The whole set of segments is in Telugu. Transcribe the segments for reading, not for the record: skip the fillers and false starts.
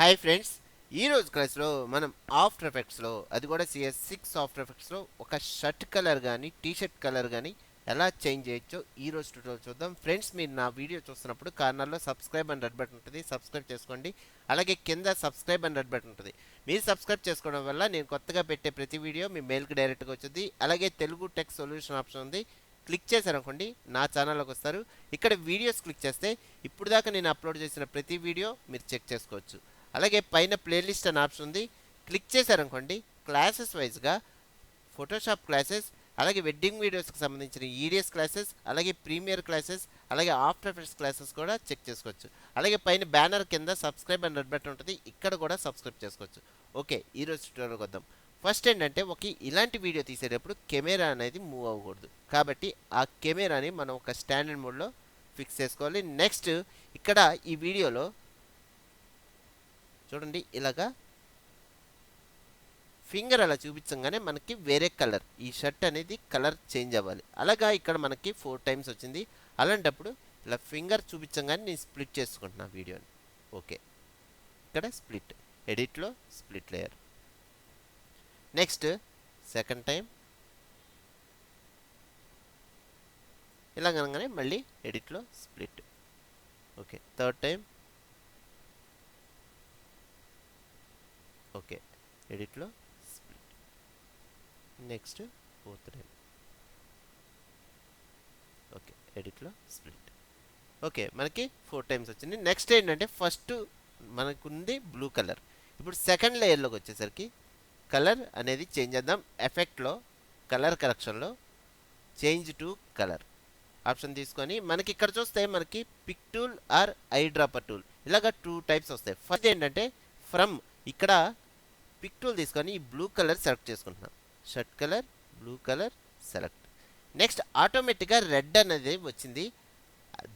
హాయ్ ఫ్రెండ్స్, ఈరోజు క్లాస్లో మనం ఆఫ్టర్ ఎఫెక్ట్స్లో అది కూడా CS6 ఆఫ్టర్ ఎఫెక్ట్స్లో ఒక షర్ట్ కలర్ కానీ టీషర్ట్ కలర్ కానీ ఎలా చేంజ్ చేయొచ్చో ఈరోజు ట్యూటోరియల్ చూద్దాం. ఫ్రెండ్స్, మీరు నా వీడియో చూస్తున్నప్పుడు కార్నర్లో సబ్స్క్రైబ్ అని రెడ్ బటన్ ఉంటుంది, సబ్స్క్రైబ్ చేసుకోండి. అలాగే కింద సబ్స్క్రైబ్ అని రెడ్ బటన్ ఉంటుంది. మీరు సబ్స్క్రైబ్ చేసుకోవడం వల్ల నేను కొత్తగా పెట్టే ప్రతి వీడియో మీ మెయిల్కి డైరెక్ట్గా వచ్చింది. అలాగే తెలుగు టెక్ సొల్యూషన్ ఆప్షన్ ఉంది, క్లిక్ చేశారనుకోండి నా ఛానల్లోకి వస్తారు. ఇక్కడ వీడియోస్ క్లిక్ చేస్తే ఇప్పుడు దాకా నేను అప్లోడ్ చేసిన ప్రతి వీడియో మీరు చెక్ చేసుకోవచ్చు. అలాగే పైన ప్లేలిస్ట్ అనే ఆప్షన్ ఉంది, క్లిక్ చేశారనుకోండి క్లాసెస్ వైజ్గా ఫోటోషాప్ క్లాసెస్, అలాగే వెడ్డింగ్ వీడియోస్కి సంబంధించిన ఈడిఎస్ క్లాసెస్, అలాగే ప్రీమియర్ క్లాసెస్, అలాగే ఆఫ్టర్ ఎఫెక్ట్స్ క్లాసెస్ కూడా చెక్ చేసుకోవచ్చు. అలాగే పైన బ్యానర్ కింద సబ్స్క్రైబ్ అని రెడ్ బటన్ ఉంటుంది, ఇక్కడ కూడా సబ్స్క్రైబ్ చేసుకోవచ్చు. ఓకే, ఈరోజు ట్యూటోరియల్కి వద్దాం. ఫస్ట్ ఏంటంటే ఇలాంటి వీడియో తీసేటప్పుడు కెమెరా అనేది మూవ్ అవ్వకూడదు, కాబట్టి ఆ కెమెరాని మనం ఒక స్టాండర్డ్ మోడ్లో ఫిక్స్ చేసుకోవాలి. నెక్స్ట్ ఇక్కడ ఈ వీడియోలో చూడండి, ఇలాగా ఫింగర్ అలా చూపించగానే మనకి వేరే కలర్, ఈ షర్ట్ అనేది కలర్ చేంజ్ అవ్వాలి. అలాగా ఇక్కడ మనకి 4 టైమ్స్ వచ్చింది. అలాంటప్పుడు ఇలా ఫింగర్ చూపించగానే నేను స్ప్లిట్ చేసుకుంటున్నా వీడియోని. ఓకే, ఇక్కడ స్ప్లిట్, ఎడిట్లో split layer. Next second time ఇలా కనగానే మళ్ళీ ఎడిట్లో స్ప్లిట్. ఓకే, థర్డ్ టైం ఓకే, ఎడిట్లో స్ప్లిట్. నెక్స్ట్ ఫోర్త్ టైం ఓకే, ఎడిట్లో స్ప్లిట్. ఓకే, మనకి 4 టైమ్స్ వచ్చింది. నెక్స్ట్ ఏంటంటే ఫస్ట్ మనకుంది బ్లూ కలర్. ఇప్పుడు సెకండ్ లేయర్లోకి వచ్చేసరికి కలర్ అనేది చేంజ్ చేద్దాం. ఎఫెక్ట్లో కలర్ కరెక్షన్లో చేంజ్ టు కలర్ ఆప్షన్ తీసుకొని మనకి ఇక్కడ చూస్తే మనకి pick tool or eye dropper tool ఇలాగ 2 టైప్స్ వస్తాయి. ఫస్ట్ ఏంటంటే ఫ్రమ్, ఇక్కడ పిక్ టూల్ తీసుకొని ఈ బ్లూ కలర్ సెలెక్ట్ చేసుకుంటున్నాం. Shirt colour, blue colour select. Next ఆటోమేటిక్గా రెడ్ అనేది వచ్చింది,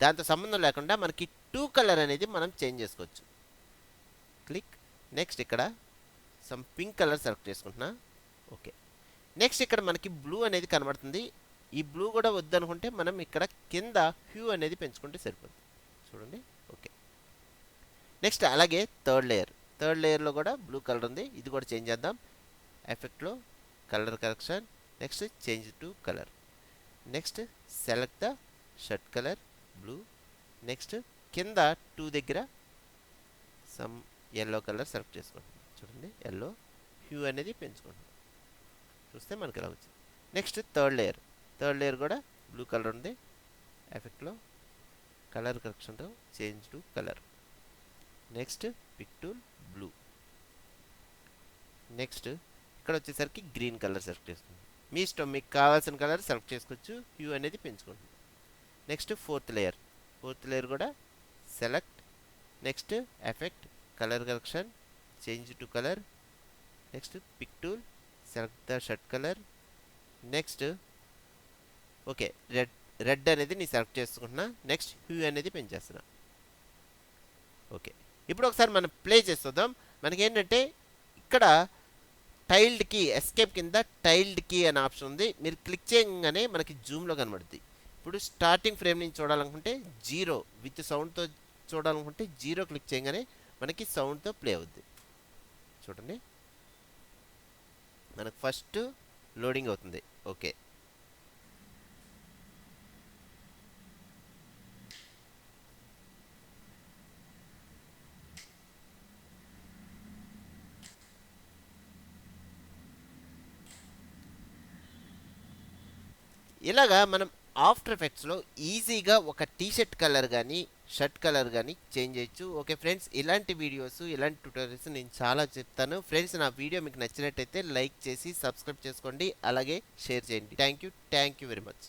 దాంతో సంబంధం లేకుండా మనకి 2 కలర్ అనేది మనం చేంజ్ చేసుకోవచ్చు. క్లిక్. నెక్స్ట్ ఇక్కడ సమ్ పింక్ కలర్ సెలెక్ట్ చేసుకుంటున్నా. ఓకే, నెక్స్ట్ ఇక్కడ మనకి బ్లూ అనేది కనబడుతుంది. ఈ బ్లూ కూడా వద్దనుకుంటే మనం ఇక్కడ కింద హ్యూ అనేది పెంచుకుంటే సరిపోతుంది. చూడండి. ఓకే, నెక్స్ట్ అలాగే థర్డ్ లేయర్లో కూడా బ్లూ కలర్ ఉంది, ఇది కూడా చేంజ్ చేద్దాం. ఎఫెక్ట్లో colour correction, next change to colour. Next select the shirt colour blue. Next కింద 2 దగ్గర సమ్ ఎల్లో కలర్ సెలెక్ట్ చేసుకుంటాం. చూడండి, ఎల్లో హ్యూ అనేది పెంచుకుంటాం. చూస్తే మనకి ఇలా వచ్చింది. నెక్స్ట్ థర్డ్ లేయర్ కూడా బ్లూ కలర్ ఉంది. ఎఫెక్ట్లో కలర్ కరెక్షన్తో change to colour. Next pick tool blue. Next ఇక్కడ వచ్చేసరికి గ్రీన్ కలర్ సెలెక్ట్ చేసుకుంటాం. మీ ఇష్టం, మీకు కావాల్సిన కలర్ సెలెక్ట్ చేసుకోవచ్చు. హ్యూ అనేది పెంచుకుంటాం. నెక్స్ట్ ఫోర్త్ లేయర్ కూడా select. Next effect colour correction, change to colour. Next pick tool, select the shirt colour. Next okay, red అనేది నేను సెలెక్ట్ చేసుకుంటున్నా. నెక్స్ట్ హ్యూ అనేది పెంచేస్తున్నా. ఓకే, ఇప్పుడు ఒకసారి మనం ప్లే చేస్తుందాం. మనకేంటంటే ఇక్కడ టైల్డ్ కీ, ఎస్కేప్ కింద టైల్డ్ కీ అనే ఆప్షన్ ఉంది. మీరు క్లిక్ చేయగానే మనకి జూమ్లో కనబడుతుంది. ఇప్పుడు స్టార్టింగ్ ఫ్రేమ్ నుంచి చూడాలనుకుంటే 0 విత్ సౌండ్తో చూడాలనుకుంటే 0 క్లిక్ చేయగానే మనకి సౌండ్తో ప్లే అవుద్ది. చూడండి, మనకు ఫస్ట్ లోడింగ్ అవుతుంది. ఓకే, ఇలాగా మనం ఆఫ్టర్ ఎఫెక్ట్స్లో ఈజీగా ఒక టీషర్ట్ కలర్ కానీ షర్ట్ కలర్ కానీ చేంజ్ చేయొచ్చు. ఓకే ఫ్రెండ్స్, ఇలాంటి వీడియోస్, ఇలాంటి ట్యూటోరియల్స్ నేను చాలా చెప్తాను. ఫ్రెండ్స్, నా వీడియో మీకు నచ్చినట్టయితే లైక్ చేసి సబ్స్క్రైబ్ చేసుకోండి, అలాగే షేర్ చేయండి. Thank you very much.